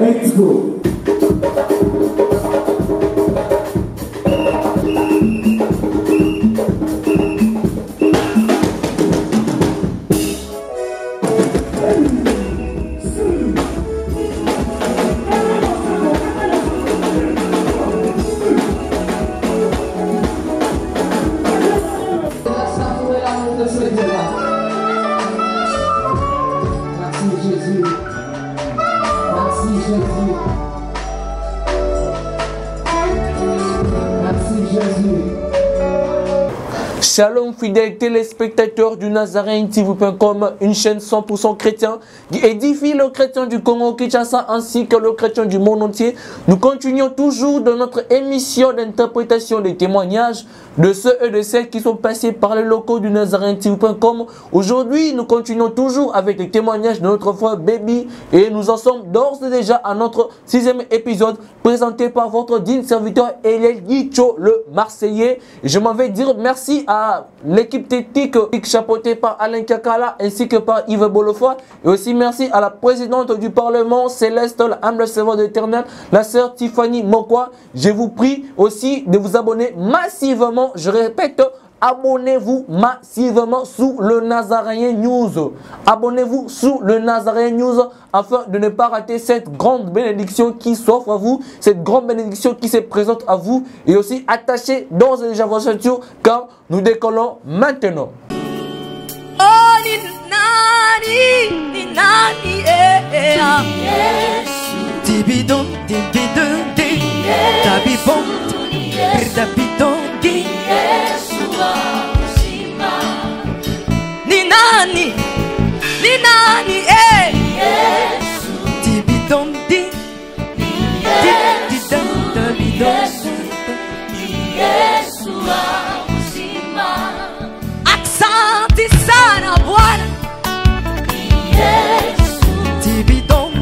Let's go. Shalom fidèles téléspectateurs du NazaréenTV.com, une chaîne 100% chrétien qui édifie le chrétien du Congo Kinshasa ainsi que le chrétien du monde entier. Nous continuons toujours dans notre émission d'interprétation des témoignages de ceux et de celles qui sont passés par les locaux du NazaréenTV.com. Aujourd'hui, nous continuons toujours avec les témoignages de notre frère Baby et nous en sommes d'ores et déjà à notre 6e épisode présenté par votre digne serviteur Eliel Gicho, le Marseillais. Et je m'en vais dire merci à l'équipe technique chapeautée par Alain Kakala ainsi que par Yves Bolofoy. Et aussi merci à la présidente du Parlement, Céleste, l'humble servante de l'Éternel, la sœur Tiffany Mokwa. Je vous prie aussi de vous abonner massivement, je répète, abonnez-vous massivement sous le Nazaréen News. Abonnez-vous sous le Nazaréen News afin de ne pas rater cette grande bénédiction qui s'offre à vous, cette grande bénédiction qui se présente à vous. Et aussi attachez d'ores et déjà vos ceintures car nous décollons maintenant. Oh, ni nani, Tibidon, tabibon, tabidon, ni nani, Tibidon, Asante sana Bwana, Tibidon,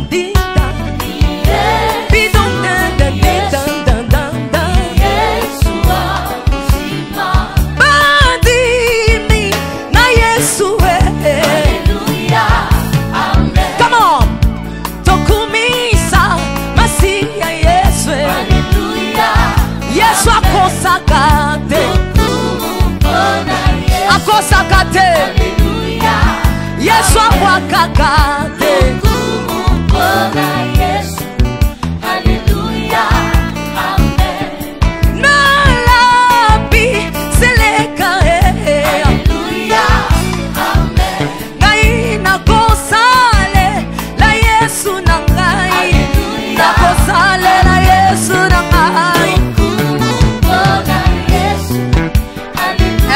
akosakate Yesu akwakakate nalapi seleka ngai nakosale la Yesu na ngai nakosale la Yesu na ngai.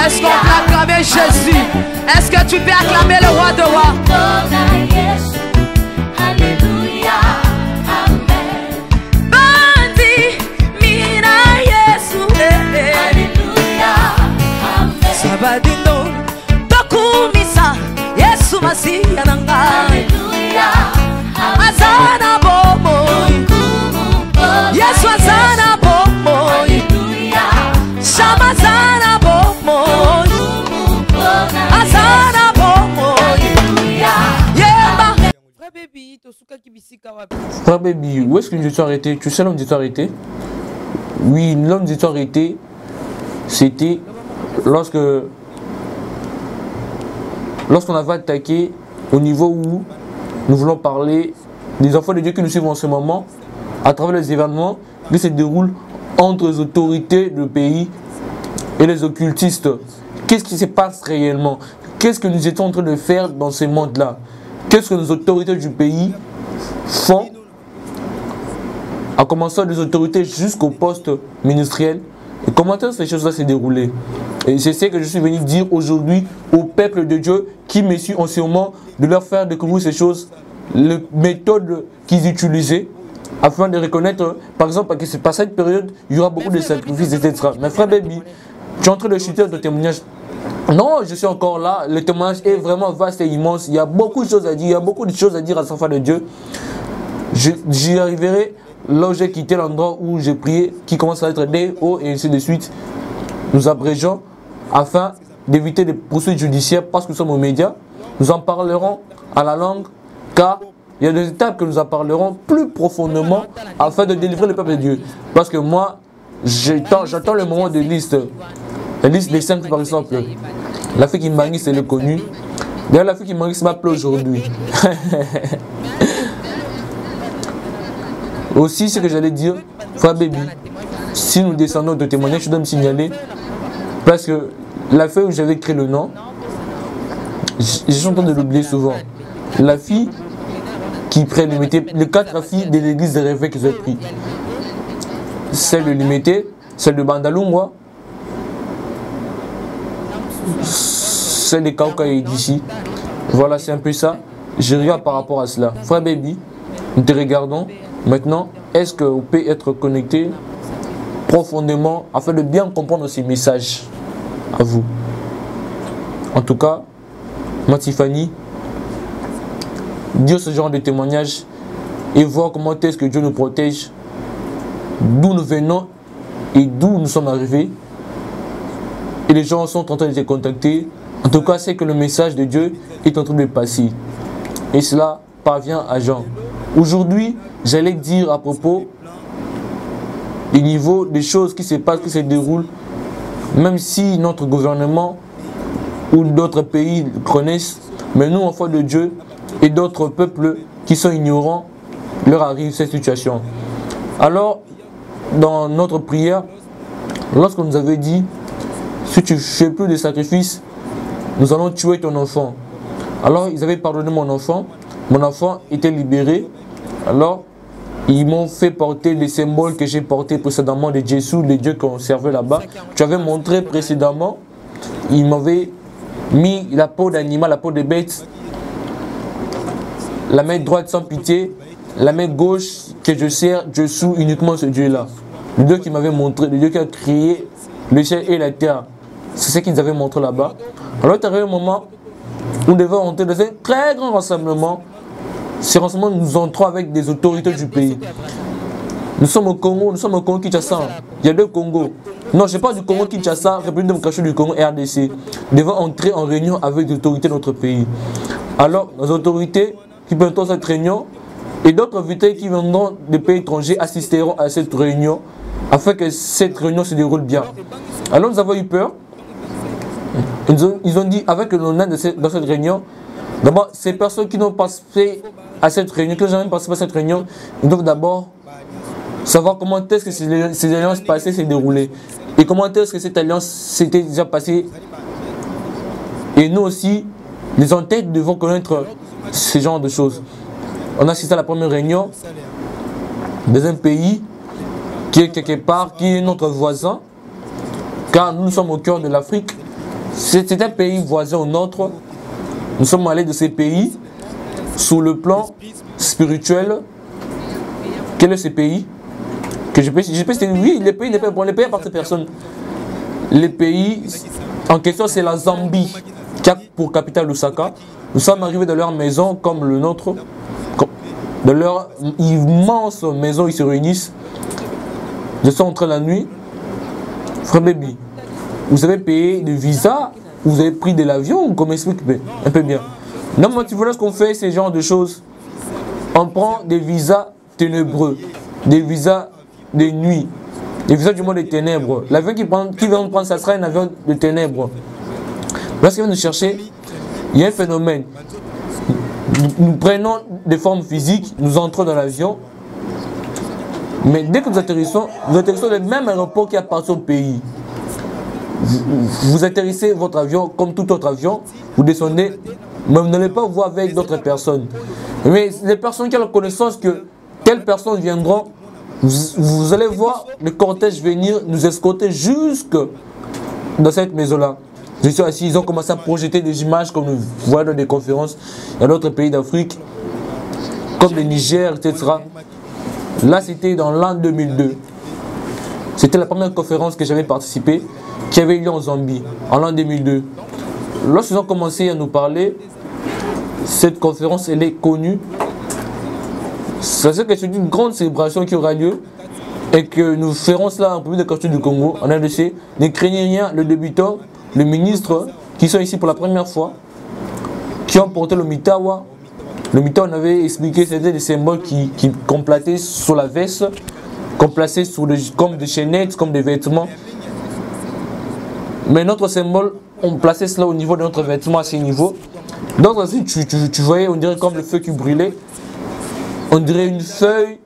Est-ce qu'on peut acclamer Jésus? Est-ce que tu peux acclamer le roi de rois? Bandi mina Yesu, sabadino tokumisa Yesu masiya na ngai azana bomo Yesu azana bomo shamazana bomo azana bomo yeba. Frère Baby, tosuka kibisika wapi? Frère Baby, où est-ce que nous étions arrêtés? Tu sais là où nous étions arrêtés? Oui, là où nous étions arrêtés, c'était lorsqu'on avait attaqué au niveau où nous voulons parler des enfants de Dieu qui nous suivent en ce moment à travers les événements qui se déroulent entre les autorités du pays et les occultistes. Qu'est-ce qui se passe réellement? Qu'est-ce que nous étions en train de faire dans ce monde-là? Qu'est-ce que les autorités du pays font, à commencer des autorités jusqu'au poste ministériel? Et comment ces choses-là se déroulent? Et c'est ce que je suis venu dire aujourd'hui au peuple de Dieu qui me suit en ce moment, de leur faire découvrir ces choses, les méthodes qu'ils utilisaient, afin de reconnaître, par exemple, que par cette période, il y aura beaucoup de sacrifices, etc. Mais frère Baby, tu es en train de chuter dans ton témoignage. Non, je suis encore là. Le témoignage est vraiment vaste et immense. Il y a beaucoup de choses à dire. Il y a beaucoup de choses à dire à cet enfant de Dieu. J'y arriverai là où j'ai quitté l'endroit où j'ai prié, qui commence à être des hauts et ainsi de suite. Nous abrégeons afin d'éviter des poursuites judiciaires parce que nous sommes aux médias. Nous en parlerons à la langue car il y a des étapes que nous en parlerons plus profondément afin de délivrer le peuple de Dieu. Parce que moi, j'attends le moment de liste. La liste des 5 par exemple. La fille qui m'a dit, c'est le connu. D'ailleurs, la fille qui m'a dit, c'est m'appelle aujourd'hui. Aussi, ce que j'allais dire, frère baby, si nous descendons de témoignage, je dois me signaler. Parce que la fille où j'avais créé le nom, j'ai en train de l'oublier souvent. La fille qui prend l'imité, les 4 filles de l'église de Réveil que j'ai pris. Celle de l'imité, celle de Bandalungwa, celle de Kauka et d'ici. Voilà, c'est un peu ça. Je regarde par rapport à cela. Frère baby, nous te regardons. Maintenant, est-ce que vous pouvez être connecté profondément afin de bien comprendre ces messages à vous? En tout cas, moi Tiffany, dire ce genre de témoignage et voir comment est-ce que Dieu nous protège, d'où nous venons et d'où nous sommes arrivés. Et les gens sont en train de se contacter. En tout cas, c'est que le message de Dieu est en train de passer. Et cela parvient à Jean. Aujourd'hui, j'allais dire à propos du niveau des choses qui se passent, qui se déroulent, même si notre gouvernement ou d'autres pays connaissent, mais nous, enfants de Dieu et d'autres peuples qui sont ignorants, leur arrive cette situation. Alors, dans notre prière, lorsqu'on nous avait dit, si tu ne fais plus de sacrifices, nous allons tuer ton enfant. Alors, ils avaient pardonné mon enfant était libéré. Alors, ils m'ont fait porter les symboles que j'ai portés précédemment de Jésus, les dieux qu'on servait là-bas. Tu avais montré précédemment, ils m'avaient mis la peau d'animal, la peau de bête, la main droite sans pitié, la main gauche que je sers, je sous uniquement ce Dieu-là. Le Dieu qui m'avait montré, le Dieu qui a créé le ciel et la terre. C'est ce qu'ils avaient montré là-bas. Alors, il y avait un moment où nous devons entrer dans un très grand rassemblement. Ces rassemblements, nous entrons avec des autorités du pays. Nous sommes au Congo, Kinshasa. Il y a 2 Congos. Non, je parle du Congo Kinshasa, République démocratique du Congo, RDC. Nous devons entrer en réunion avec les autorités de notre pays. Alors, les autorités qui viendront à cette réunion et d'autres invités qui viendront des pays étrangers assisteront à cette réunion afin que cette réunion se déroule bien. Alors, nous avons eu peur. Ils ont dit, avec le nom dans cette réunion, d'abord, ces personnes qui n'ont pas fait à cette réunion, qui n'ont jamais participé à cette réunion, ils doivent d'abord savoir comment est-ce que ces alliances passées s'est déroulées et comment est-ce que cette alliance s'était déjà passée. Et nous aussi, les en-têtes devons connaître ce genre de choses. On a assisté à la première réunion dans un pays qui est quelque part, qui est notre voisin, car nous sommes au cœur de l'Afrique. C'est un pays voisin au nôtre. Nous sommes allés de ces pays sous le plan spirituel. Quel est ce pays? Que je peux oui, les pays n'est pas bon, les pays appartiennent à personne. Les pays en question, c'est la Zambie, qui a pour capitale Lusaka. Nous sommes arrivés dans leur maison comme le nôtre, dans leur immense maison, ils se réunissent. Je suis entré la nuit. Frère baby, vous avez payé des visas, vous avez pris de l'avion, ou comment expliquer un peu bien. Non, mais tu vois ce qu'on fait, ces genres de choses. On prend des visas ténébreux, des visas de nuit, des visas du monde des ténèbres. L'avion qui vient prendre, ça sera un avion de ténèbres. Lorsqu'ils viennent nous chercher, il y a un phénomène. Nous prenons des formes physiques, nous entrons dans l'avion, mais dès que nous atterrissons dans le même aéroport qui appartient au pays. Vous atterrissez votre avion comme tout autre avion, vous descendez, mais vous n'allez pas voir avec d'autres personnes. Mais les personnes qui ont la connaissance que telles personnes viendront, vous allez voir le cortège venir nous escorter jusque dans cette maison-là. Je suis assis, ils ont commencé à projeter des images comme nous voyons dans des conférences dans d'autres pays d'Afrique, comme le Niger, etc. Là, c'était dans l'an 2002. C'était la première conférence que j'avais participé, qui avait eu lieu en Zambie, en l'an 2002. Lorsqu'ils ont commencé à nous parler, cette conférence, elle est connue. Ça veut dire que c'est une grande célébration qui aura lieu et que nous ferons cela en République démocratique du Congo, en RDC. Ne craignez rien, le débutant, le ministre, qui sont ici pour la première fois, qui ont porté le Mitawa, Le mitan, on avait expliqué, c'était des symboles qu'on plaçait sur la veste, qu'on plaçait comme des chaînettes, comme des vêtements. Mais notre symbole, on plaçait cela au niveau de notre vêtement à ce niveau. Donc aussi, tu voyais, on dirait comme le feu qui brûlait. On dirait une feuille,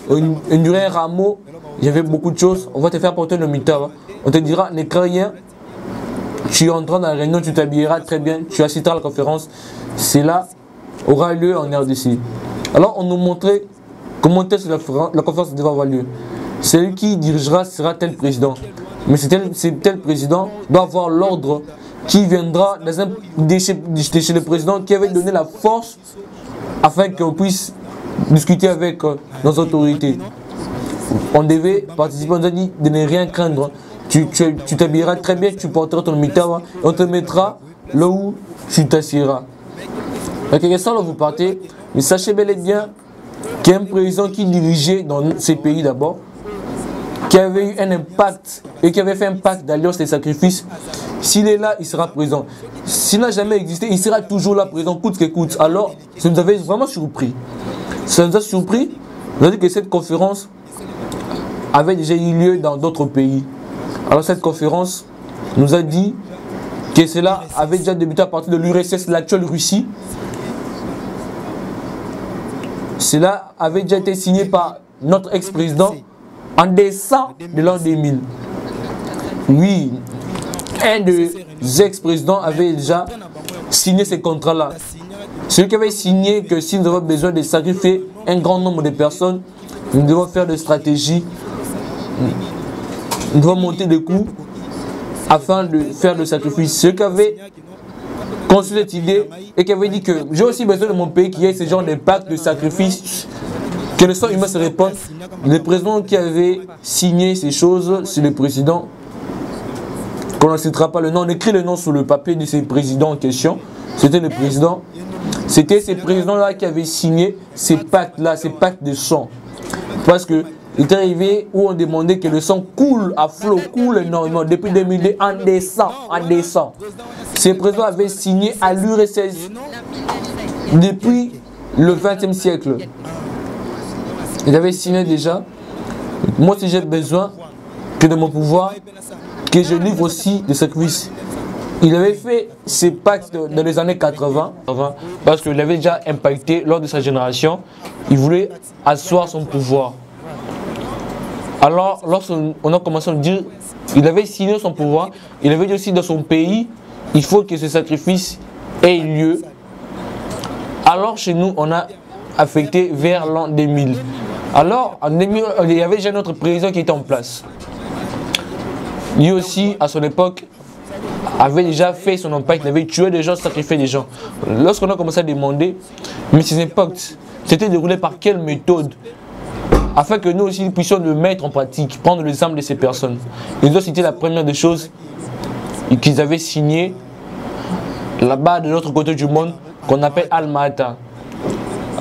on dirait un rameau. Il y avait beaucoup de choses. On va te faire porter le mitan. On te dira, ne crains rien. Tu entreras dans la réunion, tu t'habilleras très bien, tu assisteras à la conférence. Cela aura lieu en RDC. Alors on nous montrait comment la conférence devait avoir lieu. Celui qui dirigera sera tel président. Mais tel président doit avoir l'ordre qui viendra de chez le président qui avait donné la force afin qu'on puisse discuter avec nos autorités. On devait participer, on nous a dit de ne rien craindre. Tu t'habilleras très bien, tu porteras ton mitan, on te mettra là où tu t'assieras. Ok, ça là vous partez, mais sachez bel et bien qu'il y a un président qui dirigeait dans ces pays d'abord, qui avait eu un impact et qui avait fait un pacte d'alliance et sacrifice. S'il est là, il sera présent. S'il n'a jamais existé, il sera toujours là présent, coûte que coûte. Alors, ça nous avait vraiment surpris. Ça nous a surpris. On a dit que cette conférence avait déjà eu lieu dans d'autres pays. Alors cette conférence nous a dit que cela avait déjà débuté à partir de l'URSS, l'actuelle Russie. Cela avait déjà été signé par notre ex-président en décembre de l'an 2000. Oui, un des ex-présidents avait déjà signé ces contrats-là. Celui qui avait signé que si nous avons besoin de sacrifier un grand nombre de personnes, nous devons faire des stratégies. Nous devons monter des coûts afin de faire le sacrifice. Ceux qui avaient conçu cette idée et qui avaient dit que j'ai aussi besoin de mon pays qui ait ce genre d'impact de sacrifice, que le sang humain se répande. Le président qui avait signé ces choses, c'est le président, qu'on ne citera pas le nom, on écrit le nom sur le papier de ces présidents en question. C'était le président. C'était ces présidents-là qui avaient signé ces pactes-là, ces pactes de sang. Parce que il est arrivé où on demandait que le sang coule à flot, coule énormément. Depuis 2002, en décembre. Ces présidents avaient signé à l'URSS depuis le XXe siècle. Ils avaient signé déjà. Moi, si j'ai besoin que de mon pouvoir, que je livre aussi des sacrifices. Il avait fait ces pactes dans les années 80 parce qu'il avait déjà impacté lors de sa génération. Il voulait asseoir son pouvoir. Alors, lorsqu'on a commencé à dire, il avait signé son pouvoir, il avait dit aussi dans son pays, il faut que ce sacrifice ait lieu. Alors, chez nous, on a affecté vers l'an 2000. Alors, en 2000, il y avait déjà notre président qui était en place. Lui aussi, à son époque, avait déjà fait son impact, il avait tué des gens, sacrifié des gens. Lorsqu'on a commencé à demander, mais ces impacts, c'était déroulé par quelle méthode? Afin que nous aussi puissions le mettre en pratique, prendre l'exemple de ces personnes. Ils ont cité la première des choses qu'ils avaient signé là-bas de l'autre côté du monde, qu'on appelle Alma-Ata.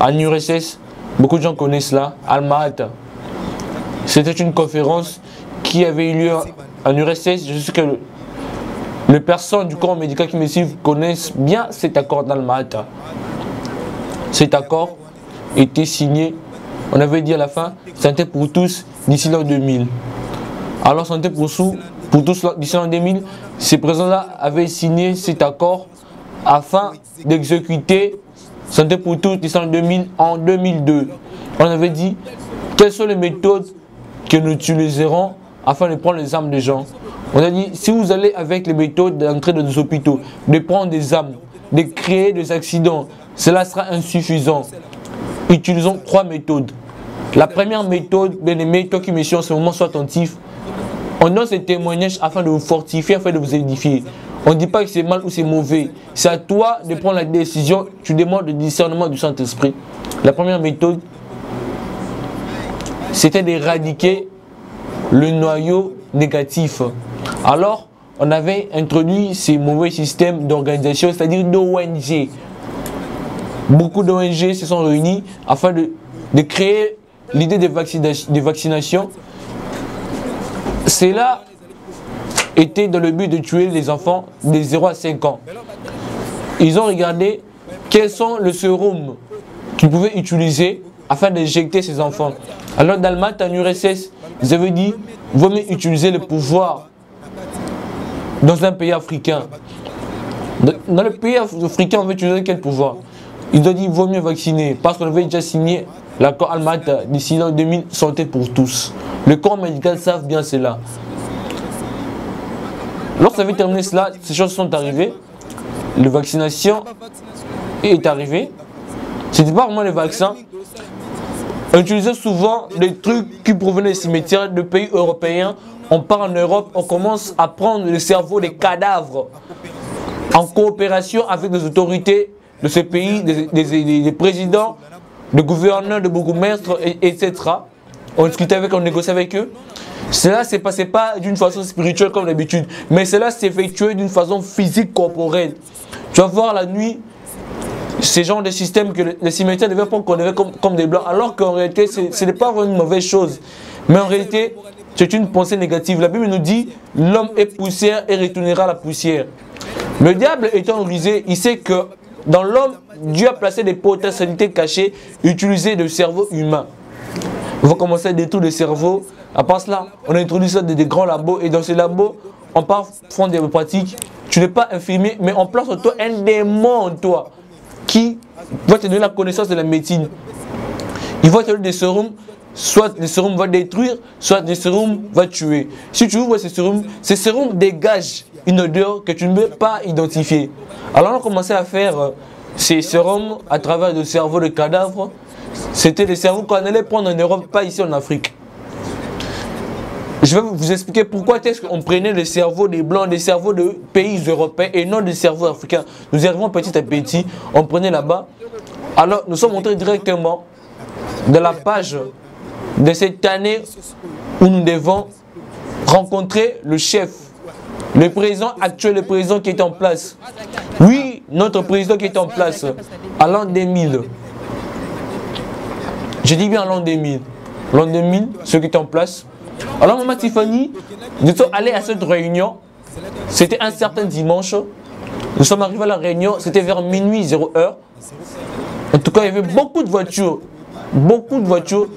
En URSS, beaucoup de gens connaissent cela, Alma-Ata. C'était une conférence qui avait eu lieu en URSS. Je sais que les personnes du corps médical qui me suivent connaissent bien cet accord d'Alma-Ata. Cet accord était signé. On avait dit à la fin, santé pour tous d'ici l'an 2000. Alors santé pour tous d'ici l'an 2000, ces présidents-là avaient signé cet accord afin d'exécuter santé pour tous d'ici l'an 2000 en 2002. On avait dit quelles sont les méthodes que nous utiliserons afin de prendre les âmes des gens. On a dit si vous allez avec les méthodes d'entrer dans des hôpitaux, de prendre des âmes, de créer des accidents, cela sera insuffisant. Utilisons 3 méthodes. La première méthode, bien aimé, toi qui me suis en ce moment, sois attentif. On donne ces témoignages afin de vous fortifier, afin de vous édifier. On ne dit pas que c'est mal ou c'est mauvais. C'est à toi de prendre la décision. Tu demandes le discernement du Saint-Esprit. La première méthode, c'était d'éradiquer le noyau négatif. Alors, on avait introduit ces mauvais systèmes d'organisation, c'est-à-dire d'ONG. Beaucoup d'ONG se sont réunis afin de créer l'idée de vaccination. Cela était dans le but de tuer les enfants de 0 à 5 ans. Ils ont regardé quels sont le sérum qu'ils pouvaient utiliser afin d'injecter ces enfants. Alors d'Allemagne, en URSS, ils avaient dit, il vaut mieux utiliser le pouvoir dans un pays africain. Dans le pays africain, on veut utiliser quel pouvoir? Ils ont dit, il vaut mieux vacciner, parce qu'on avait déjà signé l'accord Almata d'ici l'an 2000, santé pour tous. Le corps médical savent bien cela. Lorsque ça avait terminé cela, ces choses sont arrivées. La vaccination est arrivée. Ce n'était pas vraiment les vaccins. On utilisait souvent des trucs qui provenaient des cimetières de pays européens. On part en Europe, on commence à prendre le cerveau des cadavres en coopération avec les autorités de ce pays, des présidents, des gouverneurs, des bourgmestres, etc. On discutait avec eux, on négociait avec eux. Cela ne se passait pas d'une façon spirituelle comme d'habitude, mais cela s'effectuait d'une façon physique, corporelle. Tu vas voir la nuit, ces genres de systèmes que les cimetières devaient prendre comme des blancs, alors qu'en réalité, ce n'est pas vraiment une mauvaise chose. Mais en réalité, c'est une pensée négative. La Bible nous dit, l'homme est poussière et retournera à la poussière. Le diable étant rusé, il sait que dans l'homme, Dieu a placé des potentialités cachées, utilisées de cerveau humain. On va commencer à détruire le cerveau. À part cela, on a introduit ça dans des grands labos, et dans ces labos, on part fond des pratiques. Tu n'es pas infirmier, mais on place en toi un démon en toi qui va te donner la connaissance de la médecine. Il va te donner des sérums, soit les sérums vont détruire, soit les sérums vont tuer. Si tu ouvres ces sérums dégagent une odeur que tu ne peux pas identifier. Alors on a commencé à faire ces sérums à travers le cerveau de cadavres. C'était des cerveaux qu'on allait prendre en Europe, pas ici en Afrique. Je vais vous expliquer pourquoi est-ce qu'on prenait le cerveau des blancs, des cerveaux de pays européens et non des cerveaux africains. Nous arrivons petit à petit, on prenait là-bas. Alors nous sommes montrés directement dans la page de cette année où nous devons rencontrer le chef, le président actuel, le président qui est en place. Oui, notre président qui est en place à l'an 2000. Je dis bien l'an 2000. L'an 2000, ceux qui étaient en place. Alors, maman Tiffany, nous sommes allés à cette réunion. C'était un certain dimanche. Nous sommes arrivés à la réunion, c'était vers minuit 0h. En tout cas, il y avait beaucoup de voitures. Beaucoup de voitures.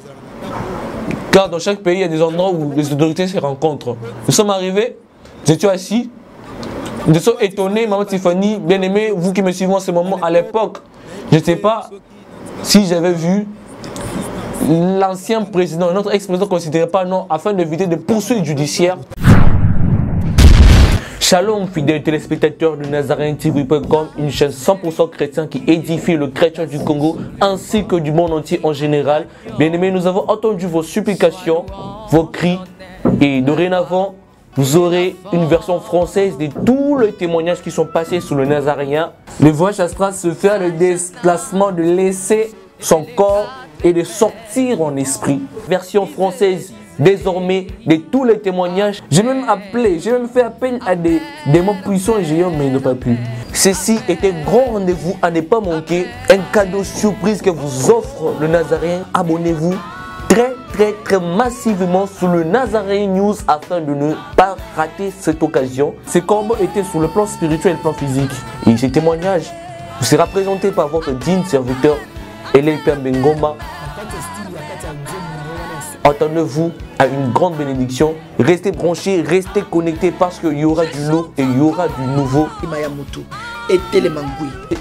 Car dans chaque pays, il y a des endroits où les autorités se rencontrent. Nous sommes arrivés, nous étions assis. Nous sommes étonnés, maman Tiffany, bien aimé, vous qui me suivez en ce moment, à l'époque, je ne sais pas si j'avais vu l'ancien président, notre ex-président ne considérait pas non, afin d'éviter des poursuites judiciaires. Shalom, fidèles téléspectateurs de NazaréenTV.com, une chaîne 100% chrétienne qui édifie le chrétien du Congo ainsi que du monde entier en général. Bien aimés, nous avons entendu vos supplications, vos cris, et dorénavant, vous aurez une version française de tous les témoignages qui sont passés sous le Nazaréen. Le voyage astral se fait le déplacement de laisser son corps et de sortir en esprit. Version française désormais de tous les témoignages. J'ai même fait appel à des démons puissants et géants, mais ils n'ont pas pu. Ceci était grand rendez-vous à ne pas manquer. Un cadeau surprise que vous offre le Nazaréen. Abonnez-vous très massivement sur le Nazaréen News afin de ne pas rater cette occasion. Ces combats étaient sur le plan spirituel et le plan physique. Et ces témoignages vous sera présenté par votre digne serviteur Elipia Bengoma. Attendez-vous à une grande bénédiction. Restez branchés, restez connectés parce qu'il y aura du lourd et il y aura du nouveau. Et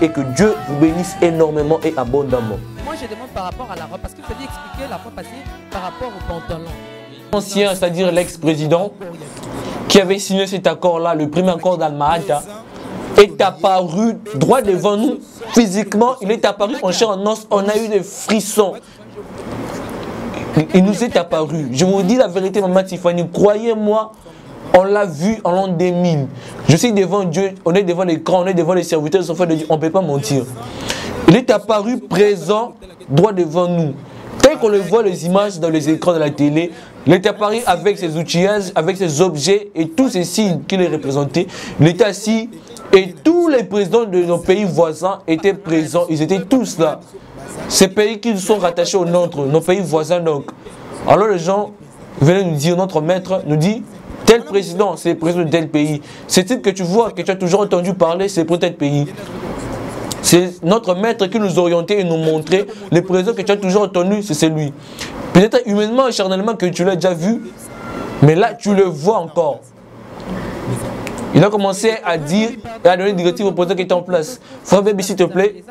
que Dieu vous bénisse énormément et abondamment. Moi je demande par rapport à la robe, parce que vous avez expliqué la fois passée par rapport au pantalon. L'ancien, c'est-à-dire l'ex-président, qui avait signé cet accord-là, le premier accord d'Alma-Ata, est apparu droit devant nous. Physiquement, il est apparu en chair en os. On a eu des frissons. Il nous est apparu. Je vous dis la vérité, maman Tiffany. Croyez-moi, on l'a vu en l'an 2000. Je suis devant Dieu, on est devant l'écran, on est devant les serviteurs des enfants de Dieu. On ne peut pas mentir. Il est apparu présent, droit devant nous. Tel qu'on le voit les images dans les écrans de la télé, il est apparu avec ses outillages, avec ses objets et tous ces signes qu'il est représenté. Il était assis et tous les présidents de nos pays voisins étaient présents. Ils étaient tous là. Ces pays qui sont rattachés au nôtre, nos pays voisins donc. Alors les gens venaient nous dire, notre maître nous dit, tel président, c'est le président de tel pays. C'est type que tu vois, que tu as toujours entendu parler, c'est pour tel pays. C'est notre maître qui nous orientait et nous montrait le président que tu as toujours entendu, c'est celui. Peut-être humainement et charnellement que tu l'as déjà vu, mais là tu le vois encore. Il a commencé à dire et à donner des directives au président qui était en place. Frère Baby, s'il te plaît,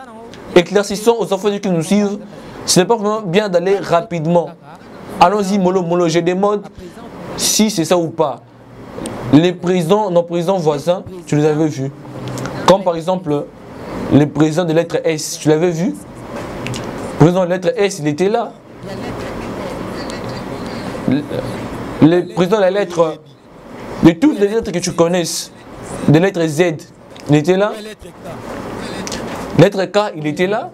éclaircissons aux enfants qui nous suivent. Ce n'est pas vraiment bien d'aller rapidement. Allons-y, mollo, je demande si c'est ça ou pas. Les présidents, nos présidents voisins, tu les avais vus. Comme par exemple, le président de lettre S, tu l'avais vu? Le président de lettre S, il était là. Le président de la lettre, de toutes les lettres que tu connaisses, de lettre Z, il était là. Lettre K, il était là.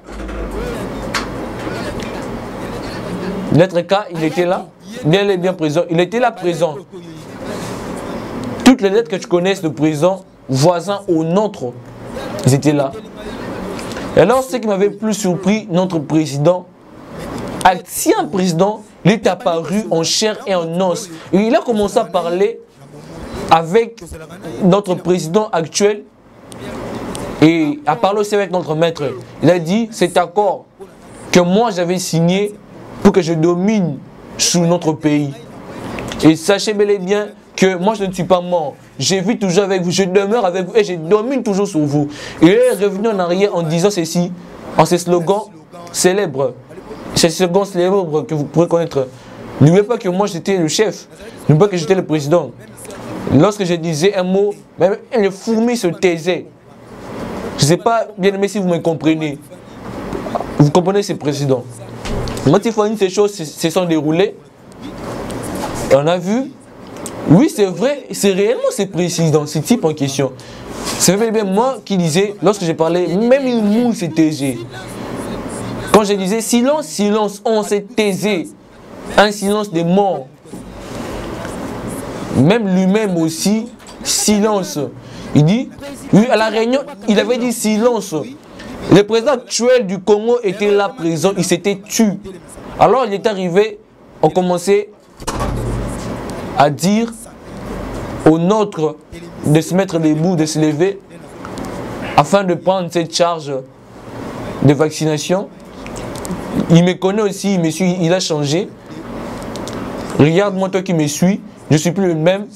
Lettre K, il était là. Bien présent. Il était là présent. Toutes les lettres que tu connaisses de présent, voisins ou nôtres, ils étaient là. Et alors, ce qui m'avait plus surpris, notre président, ancien président, il est apparu en chair et en os. Et il a commencé à parler avec notre président actuel et à parler aussi avec notre maître. Il a dit, cet accord que moi j'avais signé pour que je domine sur notre pays. Et sachez bel et bien que moi je ne suis pas mort. Je vis toujours avec vous, je demeure avec vous et je domine toujours sur vous. Et il est revenu en arrière en disant ceci, en ces slogans célèbres. Ces slogans célèbres que vous pourrez connaître. N'oubliez pas que moi j'étais le chef, n'oubliez pas que j'étais le président. Lorsque je disais un mot, même les fourmis se taisaient. Je ne sais pas, bien aimé, si vous me comprenez. Vous comprenez ces présidents. Quand il faut une ces choses se sont déroulées, on a vu, oui c'est vrai, c'est réellement ces présidents, ce type en question. C'est bien moi qui disais, lorsque j'ai parlé, même une moule s'est taisée. Quand je disais silence, silence, on s'est taisé. Un silence des morts. Même lui-même aussi, silence. Il dit, oui, à la réunion, il avait dit silence. Le président actuel du Congo était là présent, il s'était tué. Alors il est arrivé, on commençait à dire aux nôtres de se mettre debout, de se lever, afin de prendre cette charge de vaccination. Il me connaît aussi, il me suit, il a changé. Regarde-moi toi qui me suis, je ne suis plus le même.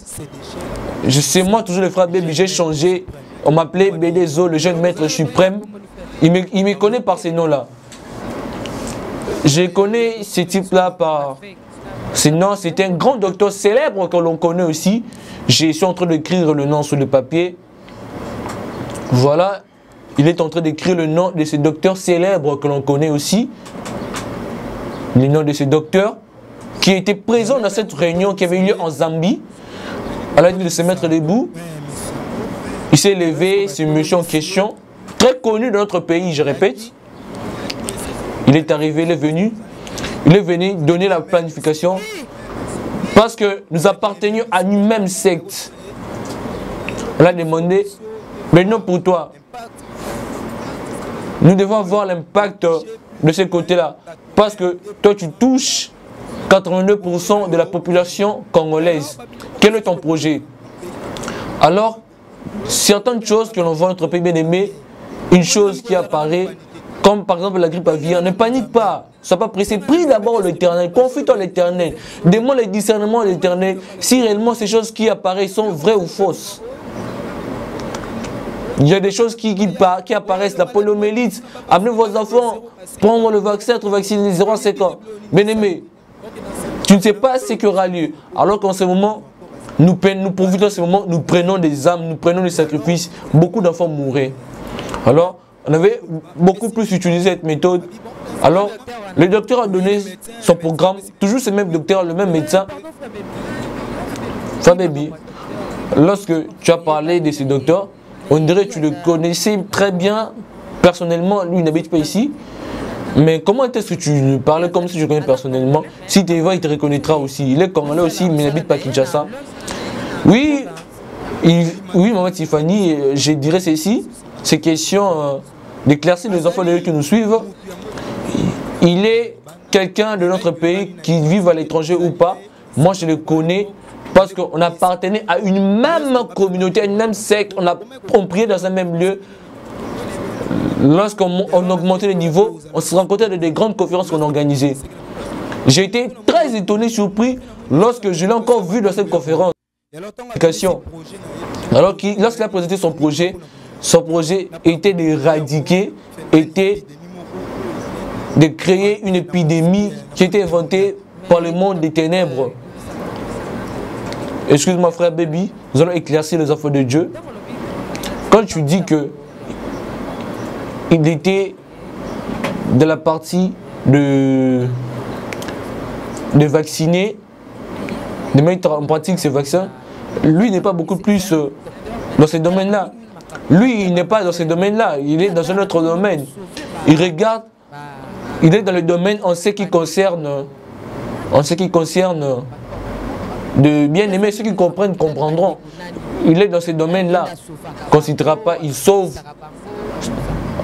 C'est moi toujours le frère Baby, j'ai changé. On m'appelait Bédézo, le jeune maître suprême. Il me connaît par ces noms-là. Je connais ce type-là par ces noms. C'est un grand docteur célèbre que l'on connaît aussi. Je suis en train d'écrire le nom sur le papier. Voilà. Il est en train d'écrire le nom de ce docteur célèbre que l'on connaît aussi. Le nom de ce docteur qui était présent dans cette réunion qui avait eu lieu en Zambie. À la dit de se mettre debout. Il s'est levé, ce monsieur en question, très connu dans notre pays, je répète. Il est arrivé, il est venu donner la planification parce que nous appartenions à une même secte. On a demandé, maintenant pour toi, nous devons voir l'impact de ce côté-là parce que toi tu touches 82% de la population congolaise. Quel est ton projet? Alors, certaines choses que l'on voit dans notre pays bien-aimé, une chose qui apparaît, comme par exemple la grippe aviaire, ne panique pas, ne sois pas pressé, prie d'abord l'éternel, confie-toi à l'éternel, demande le discernement à l'éternel, si réellement ces choses qui apparaissent sont vraies ou fausses. Il y a des choses qui apparaissent, la poliomyélite, amenez vos enfants, prendre le vaccin, être vacciné 0 à 5 ans. Bien-aimé, tu ne sais pas ce qui aura lieu, alors qu'en ce moment, nous profitons de ce moment, nous prenons des âmes, nous prenons des sacrifices, beaucoup d'enfants mourraient. Alors, on avait beaucoup plus utilisé cette méthode. Alors, le docteur a donné son programme, toujours ce même docteur, le même médecin. Fababy, lorsque tu as parlé de ce docteur, on dirait que tu le connaissais très bien, personnellement, lui il n'habite pas ici. Mais comment est-ce que tu lui parlais comme si tu le connais personnellement? Si tu vas, il te reconnaîtra aussi. Il est congolais aussi, mais il n'habite pas à Kinshasa. Oui, maman Tiffany, je dirais ceci, c'est question d'éclaircir les enfants qui nous suivent. Il est quelqu'un de notre pays qui vit à l'étranger ou pas. Moi, je le connais parce qu'on appartenait à une même communauté, à une même secte. On priait dans un même lieu. lorsqu'on augmentait les niveaux, on se rencontrait dans des grandes conférences qu'on organisait. J'ai été très étonné, surpris, lorsque je l'ai encore vu dans cette conférence. Alors lorsqu'il a présenté son projet était d'éradiquer, était de créer une épidémie qui était inventée par le monde des ténèbres. Excuse-moi frère Baby, nous allons éclaircir les enfants de Dieu. Quand tu dis que il était de la partie de vacciner, de mettre en pratique ces vaccins, lui n'est pas beaucoup plus dans ces domaines-là. Lui, il n'est pas dans ces domaines-là, il est dans un autre domaine. Il regarde, il est dans le domaine en ce qui concerne de bien aimer, ceux qui comprennent comprendront. Il est dans ces domaines-là. Quand il ne citera pas, il sauve.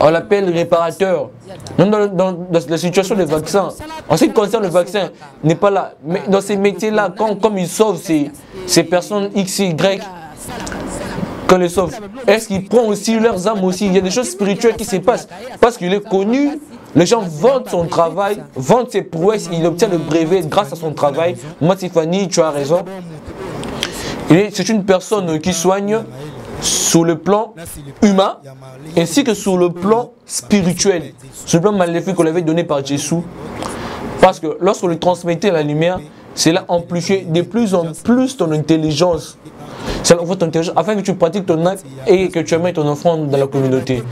On l'appelle réparateur. Même dans la situation des vaccins. En ce qui concerne le vaccin, il n'est pas là. Mais dans ces métiers-là, comme il sauve ces personnes X, Y, qu'on les sauve, est-ce qu'il prend aussi leurs âmes aussi? Il y a des choses spirituelles qui se passent. Parce qu'il est connu, les gens vendent son travail, vendent ses prouesses, il obtient le brevet grâce à son travail. Moi, Tiffany, tu as raison. C'est une personne qui soigne sur le plan humain ainsi que sur le plan spirituel, sur le plan maléfique qu'on avait donné par Jésus. Parce que lorsqu'on lui transmettait la lumière, cela amplifiait de plus en plus ton intelligence. Ça ouvre ton intelligence afin que tu pratiques ton acte et que tu amènes ton offrande dans la communauté.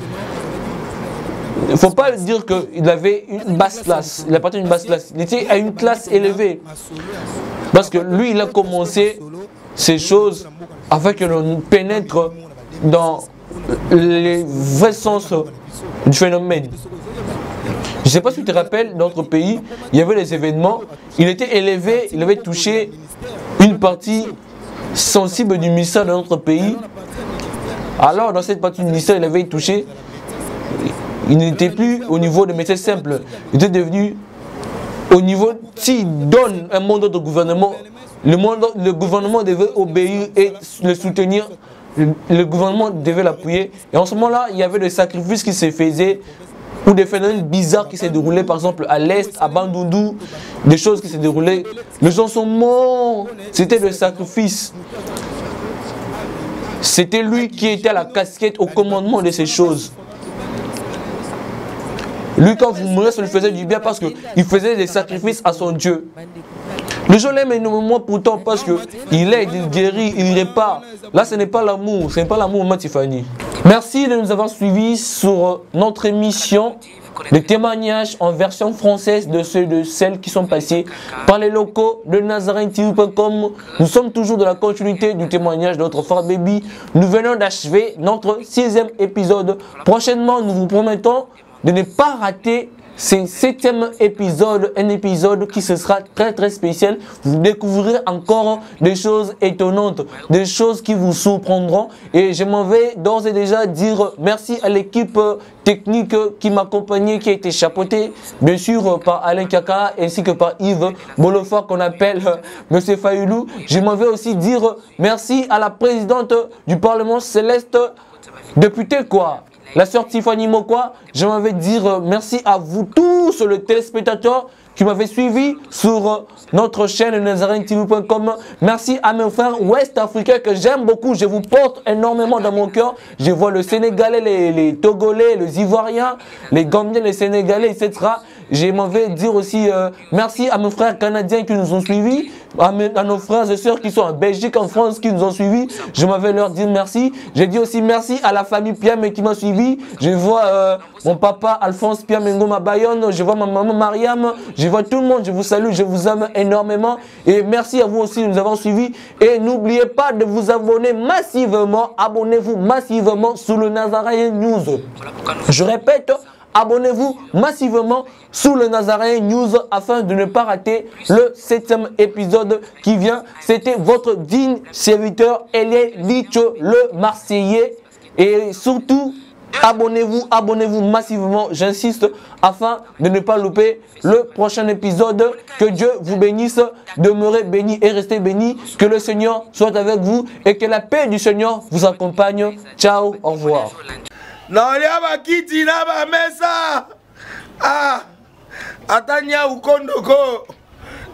Il ne faut pas dire qu'il avait une basse classe, il appartient à une basse classe, il était à une classe élevée. Parce que lui, il a commencé ces choses afin que l'on pénètre dans les vrais sens du phénomène. Je ne sais pas si tu te rappelles, dans notre pays, il y avait des événements, il était élevé, il avait touché une partie sensible du ministère de notre pays. Alors, dans cette partie du ministère, il avait touché, il n'était plus au niveau des métiers simples, il était devenu au niveau, s'il donne un mandat de gouvernement, le gouvernement devait obéir et le soutenir, le gouvernement devait l'appuyer. Et en ce moment-là, il y avait des sacrifices qui se faisaient ou des phénomènes bizarres qui se déroulaient, par exemple à l'Est, à Bandundu, des choses qui se déroulaient. Les gens sont morts, c'était des sacrifices. C'était lui qui était à la casquette, au commandement de ces choses. Lui, quand vous mourrez, ça lui faisait du bien parce qu'il faisait des sacrifices à son Dieu. Les gens l'aiment énormément pourtant parce qu'il aide, il guérit, il répare. Là, ce n'est pas l'amour, ce n'est pas l'amour, Tiffany. Merci de nous avoir suivis sur notre émission de témoignages en version française de ceux de celles qui sont passées par les locaux de NazarèneTV.com. Nous sommes toujours dans la continuité du témoignage de notre frère Baby. Nous venons d'achever notre 6e épisode. Prochainement, nous vous promettons de ne pas rater ce 7e épisode, un épisode qui se sera très très spécial. Vous découvrirez encore des choses étonnantes, des choses qui vous surprendront. Et je m'en vais d'ores et déjà dire merci à l'équipe technique qui m'accompagnait, qui a été chapeautée, bien sûr par Alain Kaka ainsi que par Yves Bolofa qu'on appelle Monsieur Fayoulou. Je m'en vais aussi dire merci à la présidente du Parlement Céleste, députée quoi, la sœur Tiffany Mokwa. Je m'avais dire merci à vous tous les téléspectateurs qui m'avaient suivi sur notre chaîne NazarèneTV.com. Merci à mes frères ouest-africains que j'aime beaucoup, je vous porte énormément dans mon cœur. Je vois le Sénégalais, les Togolais, les Ivoiriens, les Gambiens, les Sénégalais, etc. Je m'en vais dire aussi merci à mes frères canadiens qui nous ont suivis, à nos frères et sœurs qui sont en Belgique, en France, qui nous ont suivis. Je m'en vais leur dire merci. Je dis aussi merci à la famille Piame qui m'a suivi. Je vois mon papa Alphonse Piame Ngoma Bayonne, je vois ma maman Mariam, je vois tout le monde, je vous salue, je vous aime énormément. Et merci à vous aussi de nous avoir suivis. Et n'oubliez pas de vous abonner massivement, abonnez-vous massivement sur le Nazarene News. Je répète, abonnez-vous massivement sous le Nazarene News afin de ne pas rater le 7e épisode qui vient. C'était votre digne serviteur Elie Licho, le Marseillais. Et surtout, abonnez-vous massivement, j'insiste, afin de ne pas louper le prochain épisode. Que Dieu vous bénisse, demeurez bénis et restez bénis. Que le Seigneur soit avec vous et que la paix du Seigneur vous accompagne. Ciao, au revoir. naolia bakiti na bamesa. Ah, atanya ukondoko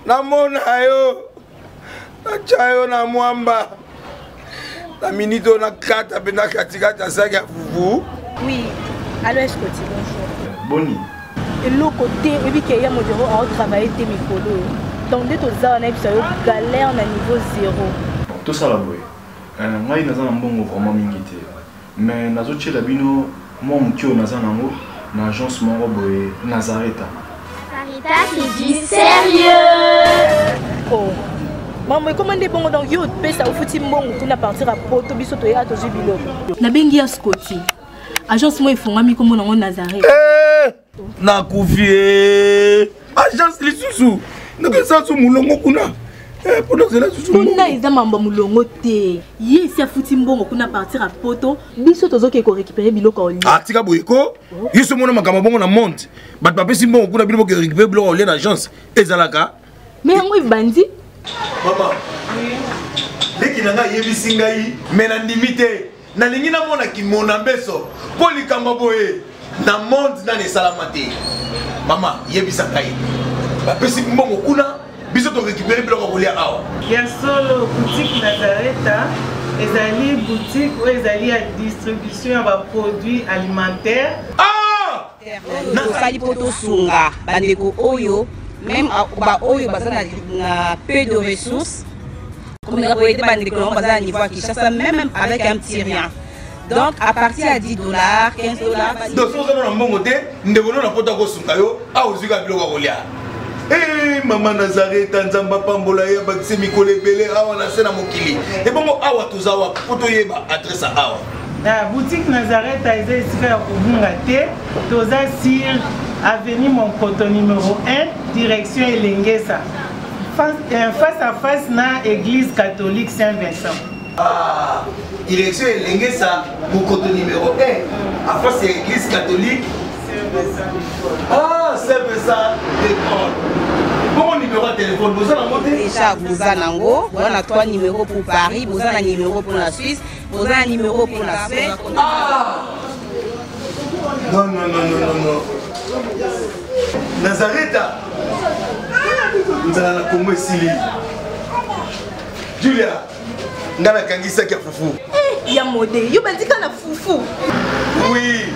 namona yo nachayo na mwamba na minito na kata pena katikata saki ya fufu. Oui, allô, est-ce que tu bonjour? Boni. Et l'autre côté, et puis qu'il y a mon bureau à travailler tes micros. Donc, dès que tu as un galère à niveau 0. Tout ça là, oui. Moi, je suis vraiment mingité. Mais je suis labino, moi, je suis dans l'agence Nazareta. Sarita qui dit sérieux. Oh. Maman, comment est bon donc yo pesa au fouti mbongo pour partir à Porto biso to ya to jubilo. Na bengi ya Scotty. Agence moi ifonga mi comme na Nazareth. Na kufie. Agence lisusu. Ndeke sa su mulongo kuna. Pour nous là susu. Kuna iza mambo mulongo te. Ye si fouti mbongo kuna partir à Porto biso to zoke ko récupérer biloko au lit. Ah tika boyeko. Yiso mona makamba bongo na monte. Bat pape si mbongo kuna biloko ko récupérer biloko au lit d'agence. Ezalaka. Mais ngo bandi. Maman, dès qu'il y a un yebisingai, mais na limité, na lingina mona ki mona beso, poli kamaboe, na monde na ne salamate. Maman, yebisangai. Ba pesi mbongo kuna, biso to récupérer biloko kolia awa. Ya solo boutique Nazareta, ezali boutique ou ezali à distribution de produits alimentaires. Ah! Na sali poto sunga, bandeko oyo. Même à Oyo, na peu de ressources, comme nous avons été à niveau à Kinshasa, même avec un petit rien. Donc, à partir de 10 $, 15 $. Donc, si vous avez un bon côté, nous devons nous porter au Sungayo, à Ozuga Bilogolia. Eh, maman Nazareth, Tanzamba Pambola, Bakse Mikole Bele, Awa Nasena Mokili. Et bon, Awa Tuzawa, Potoyeba, adresse à Awa. La boutique Nazareth a été ici à Koubungate, Toza Sir, avenue Monkoto numéro 1, direction Elengesa. Face à face na église catholique Saint-Vincent. Ah, direction Elengesa, Monkoto numéro 1, à face à l'église catholique Saint-Vincent. Ah, Saint-Vincent d'école. Bon numéro de téléphone, vous allez monter? Déjà, vous avez un 3 numéros pour Paris, vous avez un numéro pour la Suisse, vous avez un numéro pour la Suède. Ah! Non. Nazareta! Nous allons la Congo Sili. Julia, nous allons kangisa kia fufu. Eh, ya modé, yo bandika na fufu. Oui,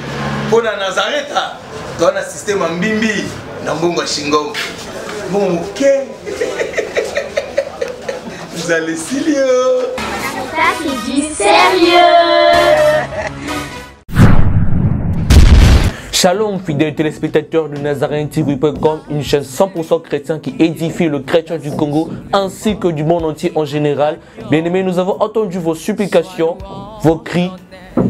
pour la Nazareta, tu as un système en bimbi, dans Bongo Shingo. Bon, ok. Vous allez Silio. Sarita qui dit sérieux. Shalom, fidèles téléspectateurs de NazarèneTV.com, une chaîne 100% chrétienne qui édifie le chrétien du Congo ainsi que du monde entier en général. Bien-aimés, nous avons entendu vos supplications, vos cris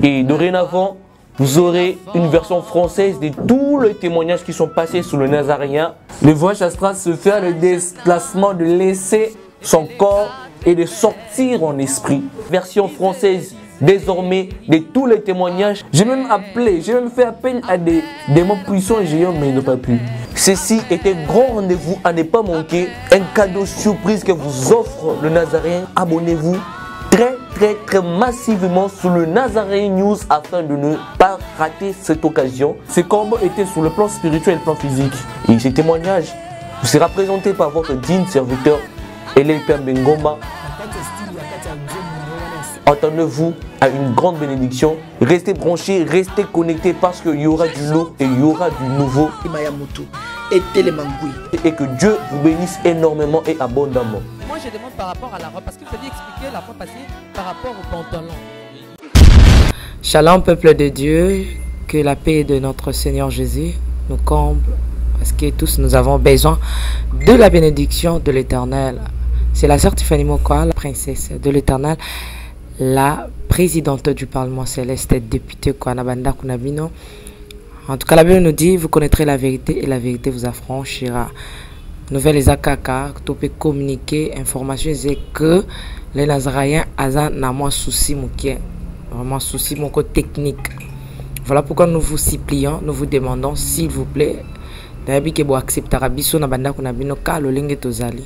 et dorénavant, vous aurez une version française de tous les témoignages qui sont passés sous le Nazaréen. Le voyage astral se fait le déplacement de laisser son corps et de sortir en esprit. Version française désormais de tous les témoignages. J'ai même fait appel à des démons puissants et géants, mais ils n'ont pas pu. Ceci est un grand rendez-vous à ne pas manquer. Un cadeau surprise que vous offre le Nazaréen. Abonnez-vous très massivement sur le Nazaréen News afin de ne pas rater cette occasion. Ces combats étaient sur le plan spirituel et le plan physique. Et ces témoignages vous sera présenté par votre digne serviteur Elelpia Bengoma. Attendez-vous à une grande bénédiction. Restez branchés, restez connectés parce qu'il y aura du lourd et il y aura du nouveau. Et que Dieu vous bénisse énormément et abondamment. Moi je demande par rapport à la robe, parce que vous avez expliqué la fois passée par rapport au pantalon. Shalom peuple de Dieu, que la paix de notre Seigneur Jésus nous comble, parce que tous nous avons besoin de la bénédiction de l'Éternel. C'est la sœur Tiffany Mokoa, la princesse de l'Éternel, la présidente du Parlement céleste, députée Kwanabanda Kunabino. En tout cas, la Bible nous dit, vous connaîtrez la vérité et la vérité vous affranchira. Nouvelle les akaka, tu peux communiquer, information, c'est que les Nazaréens ont un souci, vraiment souci technique. Voilà pourquoi nous vous supplions, nous vous demandons, s'il vous plaît, d'habitude que vous acceptez Rabiso na banda kunabino ka lolenge tozali.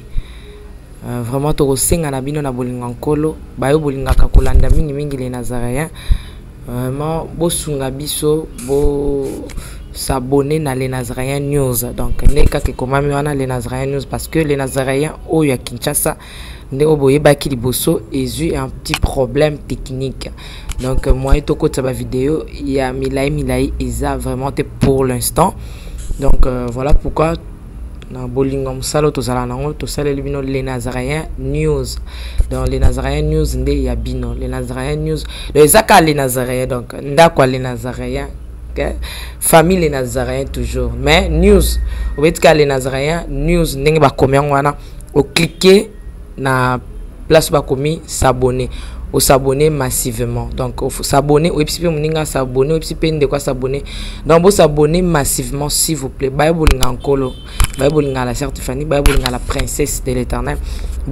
Vraiment to senga na bino na bolinga nkolo, bayo bolinga ka kolanda mingi les Nazaréens. Vraiment, bosunga biso, bo s'abonner na les Nazaréens News. Donc, neka ke komami wana les Nazaréens News parce que les Nazaréens oyo ya Kinshasa ne oboye baki liboso et un petit problème technique. Donc, moi et toko taba vidéo, il y a milai eza vraiment pour l'instant. Donc, voilà pourquoi na bolingom salo to sala nango to sala libino les Nazaréens News. Dans les Nazaréens News nde ya bino les Nazaréens News les zaka les Nazaréens donc ndakwa les Nazaréens okay? Famille les Nazaréens toujours mais news obetika les Nazaréens News ndenge ba komia wana o cliquer na place ba komi s'abonner au s'abonner massivement donc il faut s'abonner au epipe moninga s'abonner au epipe de quoi s'abonner donc vous s'abonner massivement s'il vous plaît bible ngakolo bible ngala certifié bible ngala princesse de l'Éternel. Je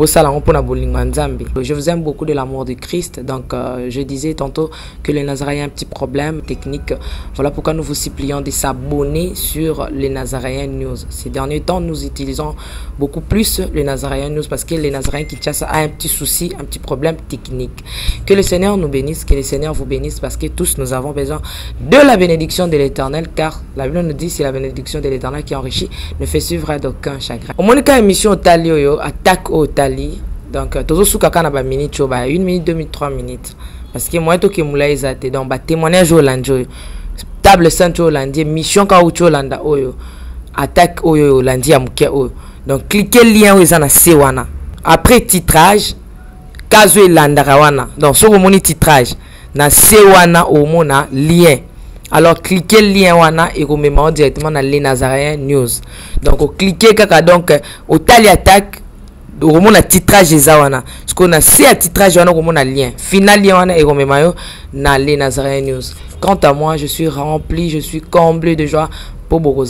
vous aime beaucoup de l'amour de Christ. Donc, je disais tantôt que les Nazaréens ont un petit problème technique. Voilà pourquoi nous vous supplions de s'abonner sur les Nazaréens News. Ces derniers temps, nous utilisons beaucoup plus les Nazaréens News parce que les Nazaréens Kinshasa a un petit souci, un petit problème technique. Que le Seigneur nous bénisse, que le Seigneur vous bénisse parce que tous nous avons besoin de la bénédiction de l'Éternel car la Bible nous dit c'est la bénédiction de l'Éternel qui enrichit, ne fait suivre d'aucun chagrin. Au moins, émission Talio attaque au donc toujours sous kaka na ba minute cho ba 1 minute 2 minutes 3 minutes parce que moi to ke mula ezate donc ba témoignage Hollande table sainte Hollande mission ka ucho Hollande oyo attaque oyo Hollande ya muke oyo donc cliquez lien oyo na se wana après titrage kazo elandaka wana donc so moni titrage na se wana omona lien alors cliquez lien wana et vous mettez directement dans les Nazaréens News donc cliquez kaka donc au tali attaque au moment titrage ezawana ce qu'on a c'est à titrage wana au moment lien final lien wana et comme mayo na les Nazaréens News. Quant à moi je suis rempli, je suis comblé de joie pour beaucoup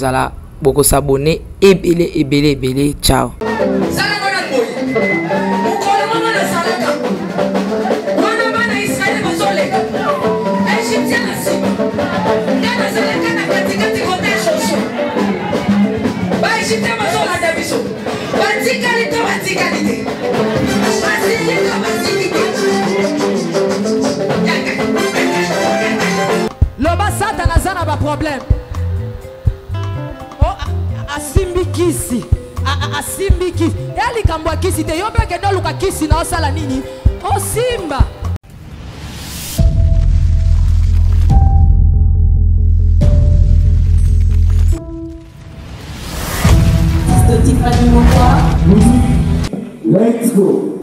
s'abonner et belé ciao. Loba Satan azana ba problème. Oh asimbi kisi. Asimbi kisi. Yali kambwa kisi te yobe ke do luka kisi na osala nini? O simba. Let's go.